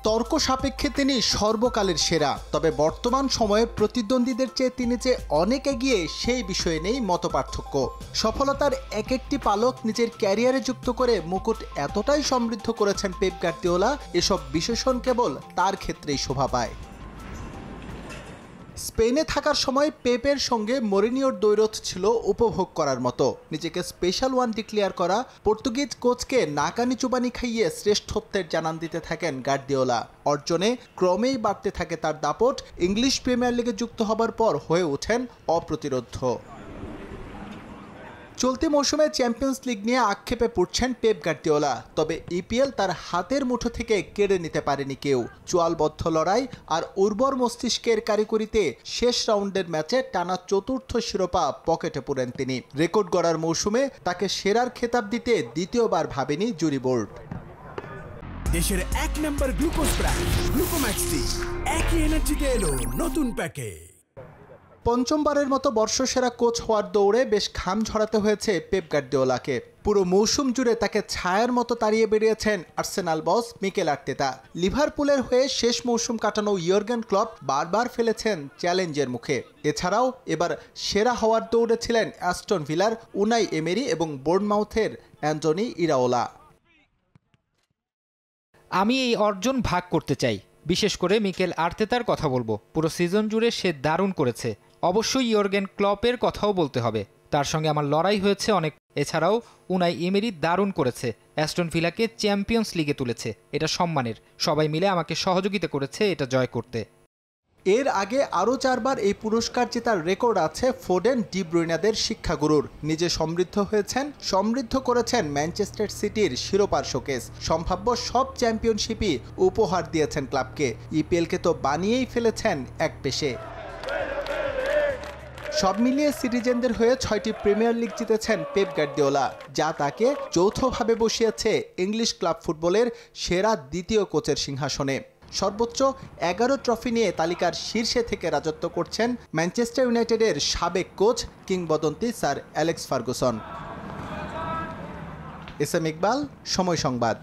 তর্ক সাপেক্ষে তিনি সর্বকালের সেরা, তবে বর্তমান সময়ে প্রতিদ্বন্দ্বীদের চেয়ে তিনি যে অনেক এগিয়ে সেই বিষয়ে নেই মতপার্থক্য। সফলতার এক একটি পালক নিজের ক্যারিয়ারে যুক্ত করে মুকুট এতটাই সমৃদ্ধ করেছেন পেপ গার্দিওলা, এসব বিশেষণ কেবল তার ক্ষেত্রেই শোভা পায়। স্পেনে থাকার সময় পেপের সঙ্গে মরিনিওর দ্বৈরথ ছিল উপভোগ করার মতো। নিজেকে স্পেশাল ওয়ান ডিক্লেয়ার করা পর্তুগিজ কোচকে নাকানি চুবানি খাইয়ে শ্রেষ্ঠত্বের জানান দিতে থাকেন গার্দিওলা। অর্জনে ক্রমেই বাড়তে থাকে তার দাপট। ইংলিশ প্রিমিয়ার লিগে যুক্ত হবার পর হয়ে ওঠেন অপ্রতিরোধ্য। চলতি মৌসুমে চ্যাম্পিয়ন্স লিগ নিয়ে আক্ষেপে পড়ছেন পেপ গার্দিওলা, তবে ইপিএল তার হাতের মুঠো থেকে কেড়ে নিতে পারেনি কেউ। চোয়ালবদ্ধ লড়াই আর উর্বর মস্তিষ্কের কারিগরিতে শেষ রাউন্ডের ম্যাচে টানা চতুর্থ শিরোপা পকেটে পুরেন তিনি। রেকর্ড গড়ার মৌসুমে তাকে সেরার খেতাব দিতে দ্বিতীয়বার ভাবেনি জুরি বোর্ড। দেশের এক নম্বর গ্লুকোজ ব্র্যান্ড গ্লুকোম্যাক্সটি একই এনার্জিতে এলো নতুন প্যাকে। পঞ্চমবারের মতো বর্ষসেরা কোচ হওয়ার দৌড়ে বেশ ঘাম ঝরাতে হয়েছে পেপ গার্দিওলাকে। পুরো মৌসুম জুড়ে তাকে ছায়ার মতো তাড়িয়ে বেরিয়েছেন আর্সেনাল বস মিকেল আর্তেতা। লিভারপুলের হয়ে শেষ মৌসুম কাটানো ইয়র্গেন ক্লপ বারবার ফেলেছেন চ্যালেঞ্জের মুখে। এছাড়াও এবার সেরা হওয়ার দৌড়ে ছিলেন অ্যাস্টন ভিলার উনাই এমেরি এবং বোর্নমাউথের অ্যান্টনি ইরাওলা। আমি এই অর্জন ভাগ করতে চাই, বিশেষ করে মিকেল আর্তেতার কথা বলবো। পুরো সিজন জুড়ে সে দারুণ করেছে। অবশ্যই ইয়র্গেন ক্লপের কথাও বলতে হবে, তার সঙ্গে আমার লড়াই হয়েছে অনেক। এছাড়াও উনাই এমেরি দারুণ করেছে, অ্যাস্টন ভিলাকে চ্যাম্পিয়ন্স লিগে তুলেছে, এটা সম্মানের। সবাই মিলে আমাকে সহযোগিতা করেছে এটা জয় করতে। এর আগে আরও 4 বার এই পুরস্কার জেতার রেকর্ড আছে ফোডেন, ডি ব্রুইনাদের শিক্ষাগুরুর। নিজে সমৃদ্ধ হয়েছেন, সমৃদ্ধ করেছেন ম্যানচেস্টার সিটির শিরোপার শোকেস। সম্ভাব্য সব চ্যাম্পিয়নশিপই উপহার দিয়েছেন ক্লাবকে। ইপিএলকে তো বানিয়েই ফেলেছেন এক পেশে। সব মিলিয়ে সিটিজেনদের হয়ে 6টি প্রিমিয়ার লিগ জিতেছেন পেপ গার্দিওলা, যা তাকে যৌথভাবে বসিয়েছে ইংলিশ ক্লাব ফুটবলের সেরা দ্বিতীয় কোচের সিংহাসনে। সর্বোচ্চ 11 ট্রফি নিয়ে তালিকার শীর্ষে থেকে রাজত্ব করছেন ম্যানচেস্টার ইউনাইটেডের সাবেক কোচ কিংবদন্তি sir Alex Ferguson. S M Iqbal, Somoy সংবাদ।